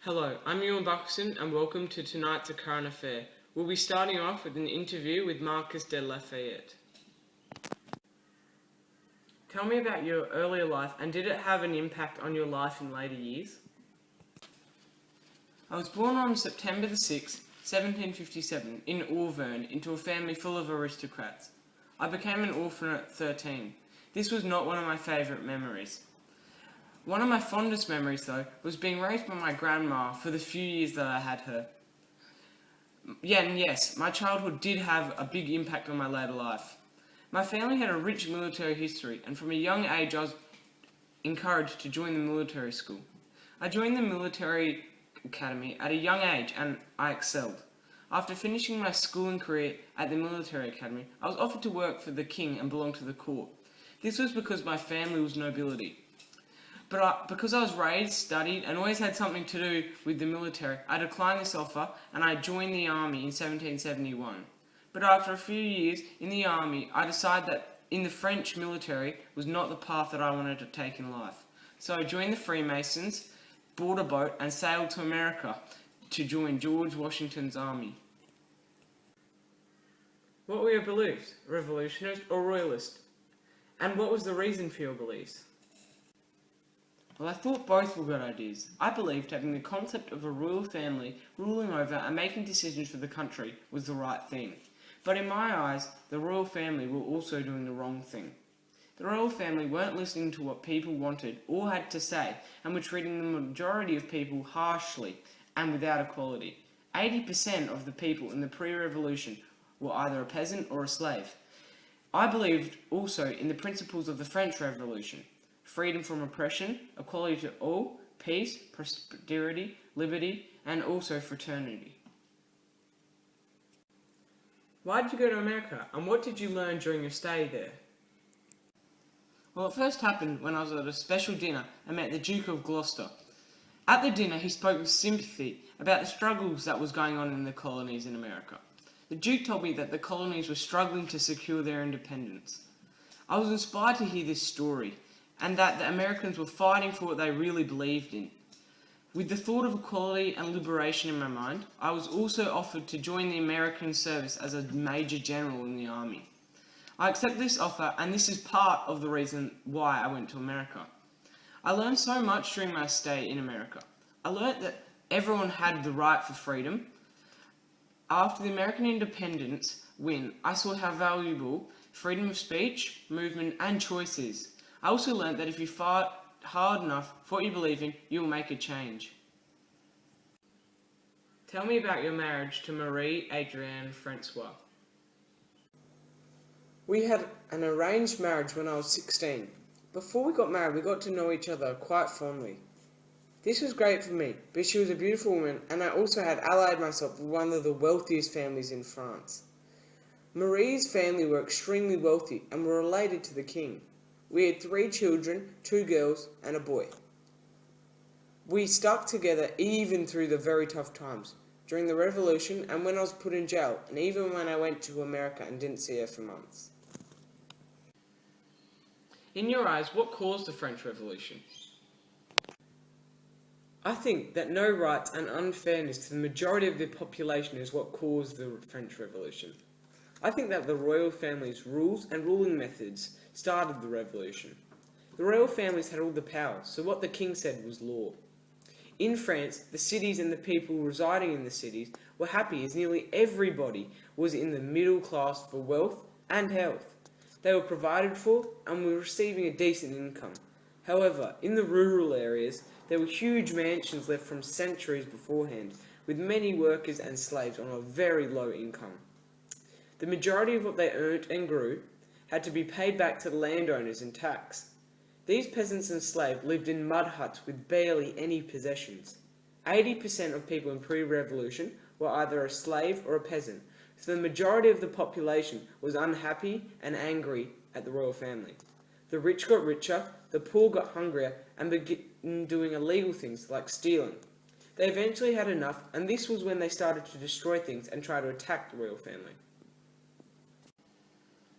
Hello, I'm Ewan Buxton and welcome to tonight's A Current Affair. We'll be starting off with an interview with Marcus de Lafayette. Tell me about your earlier life and did it have an impact on your life in later years? I was born on September the 6th, 1757 in Auvergne into a family full of aristocrats. I became an orphan at 13. This was not one of my favourite memories. One of my fondest memories, though, was being raised by my grandma for the few years that I had her. Yes, my childhood did have a big impact on my later life. My family had a rich military history, and from a young age I was encouraged to join the military school. I joined the military academy at a young age, and I excelled. After finishing my schooling career at the military academy, I was offered to work for the king and belong to the court. This was because my family was nobility. But because I was raised, studied, and always had something to do with the military, I declined this offer and I joined the army in 1771. But after a few years in the army, I decided that in the French military was not the path that I wanted to take in life. So I joined the Freemasons, bought a boat, and sailed to America to join George Washington's army. What were your beliefs, revolutionist or royalist? And what was the reason for your beliefs? Well, I thought both were good ideas. I believed having the concept of a royal family ruling over and making decisions for the country was the right thing. But in my eyes, the royal family were also doing the wrong thing. The royal family weren't listening to what people wanted or had to say, and were treating the majority of people harshly and without equality. 80% of the people in the pre-revolution were either a peasant or a slave. I believed also in the principles of the French Revolution. Freedom from oppression, equality to all, peace, prosperity, liberty, and also fraternity. Why did you go to America, and what did you learn during your stay there? Well, it first happened when I was at a special dinner and met the Duke of Gloucester. At the dinner, he spoke with sympathy about the struggles that was going on in the colonies in America. The Duke told me that the colonies were struggling to secure their independence. I was inspired to hear this story, and that the Americans were fighting for what they really believed in. With the thought of equality and liberation in my mind, I was also offered to join the American service as a Major General in the Army. I accepted this offer, and this is part of the reason why I went to America. I learned so much during my stay in America. I learned that everyone had the right for freedom. After the American independence win, I saw how valuable freedom of speech, movement, and choice is. I also learned that if you fight hard enough for what you believe in, you will make a change. Tell me about your marriage to Marie Adrienne Francois. We had an arranged marriage when I was 16. Before we got married, we got to know each other quite fondly. This was great for me, because she was a beautiful woman, and I also had allied myself with one of the wealthiest families in France. Marie's family were extremely wealthy and were related to the king. We had 3 children, 2 girls, and a boy. We stuck together even through the very tough times, during the revolution and when I was put in jail, and even when I went to America and didn't see her for months. In your eyes, what caused the French Revolution? I think that no rights and unfairness to the majority of the population is what caused the French Revolution. I think that the royal family's rules and ruling methods started the revolution. The royal families had all the power, so what the king said was law. In France, the cities and the people residing in the cities were happy as nearly everybody was in the middle class for wealth and health. They were provided for and were receiving a decent income. However, in the rural areas, there were huge mansions left from centuries beforehand, with many workers and slaves on a very low income. The majority of what they earned and grew had to be paid back to the landowners in tax. These peasants and slaves lived in mud huts with barely any possessions. 80% of people in pre-revolution were either a slave or a peasant, so the majority of the population was unhappy and angry at the royal family. The rich got richer, the poor got hungrier, and began doing illegal things like stealing. They eventually had enough, and this was when they started to destroy things and try to attack the royal family.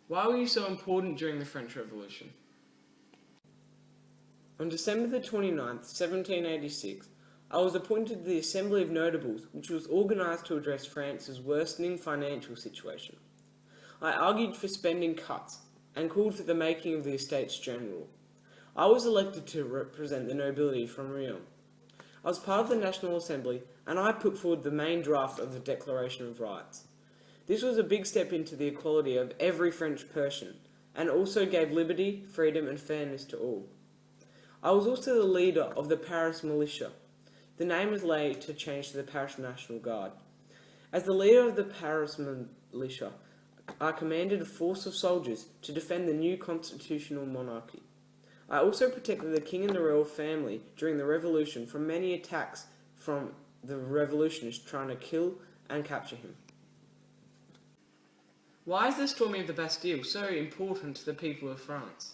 Why were you so important during the French Revolution? On December the 29th, 1786, I was appointed to the Assembly of Notables, which was organised to address France's worsening financial situation. I argued for spending cuts and called for the making of the Estates General. I was elected to represent the nobility from Riom. I was part of the National Assembly, and I put forward the main draft of the Declaration of Rights. This was a big step into the equality of every French person, and also gave liberty, freedom and fairness to all. I was also the leader of the Paris Militia. The name was later changed to the Paris National Guard. As the leader of the Paris Militia, I commanded a force of soldiers to defend the new constitutional monarchy. I also protected the king and the royal family during the revolution from many attacks from the revolutionists trying to kill and capture him. Why is the storming of the Bastille so important to the people of France?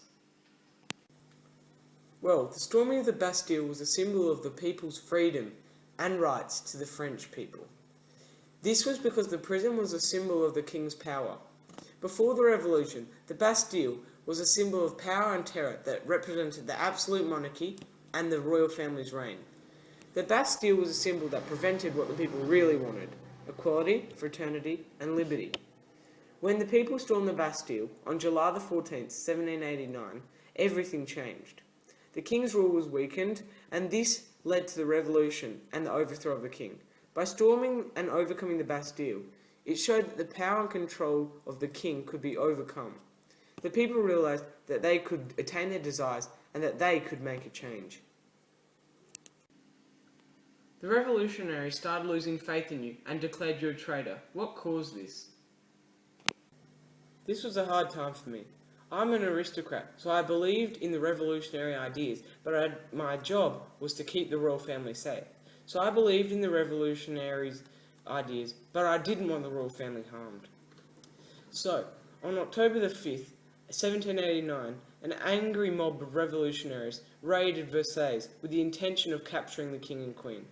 Well, the storming of the Bastille was a symbol of the people's freedom and rights to the French people. This was because the prison was a symbol of the king's power. Before the revolution, the Bastille was a symbol of power and terror that represented the absolute monarchy and the royal family's reign. The Bastille was a symbol that prevented what the people really wanted: equality, fraternity, and liberty. When the people stormed the Bastille on July the 14th, 1789, everything changed. The king's rule was weakened, and this led to the revolution and the overthrow of the king. By storming and overcoming the Bastille, it showed that the power and control of the king could be overcome. The people realised that they could attain their desires and that they could make a change. The revolutionaries started losing faith in you and declared you a traitor. What caused this? This was a hard time for me. I'm an aristocrat, so I believed in the revolutionary ideas, but my job was to keep the royal family safe. So I believed in the revolutionaries' ideas, but I didn't want the royal family harmed. So, on October the 5th, 1789, an angry mob of revolutionaries raided Versailles with the intention of capturing the king and queen.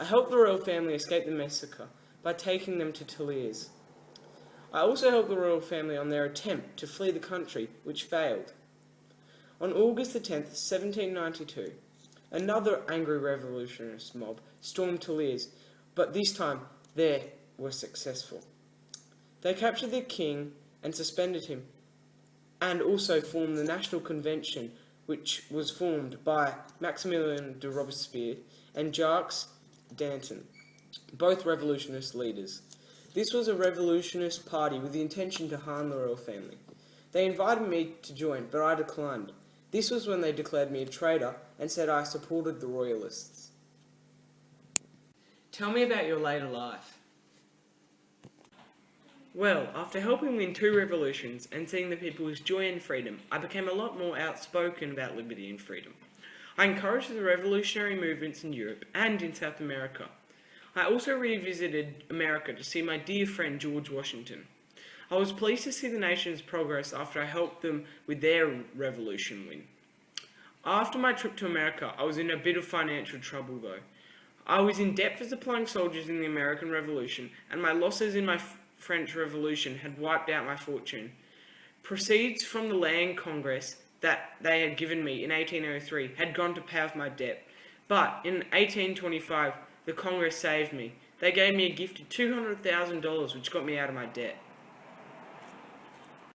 I helped the royal family escape the massacre by taking them to Tuileries. I also helped the royal family on their attempt to flee the country, which failed. On August the 10th, 1792, another angry revolutionist mob stormed Tuileries, but this time they were successful. They captured the king and suspended him, and also formed the National Convention, which was formed by Maximilien de Robespierre and Jacques Danton, both revolutionist leaders. This was a revolutionist party with the intention to harm the royal family. They invited me to join, but I declined. This was when they declared me a traitor and said I supported the royalists. Tell me about your later life. Well, after helping win 2 revolutions and seeing the people's joy and freedom, I became a lot more outspoken about liberty and freedom. I encouraged the revolutionary movements in Europe and in South America. I also revisited America to see my dear friend George Washington. I was pleased to see the nation's progress after I helped them with their revolution win. After my trip to America, I was in a bit of financial trouble though. I was in debt for supplying soldiers in the American Revolution, and my losses in my French Revolution had wiped out my fortune. Proceeds from the land congress that they had given me in 1803 had gone to pay off my debt, but in 1825, the Congress saved me. They gave me a gift of $200,000, which got me out of my debt.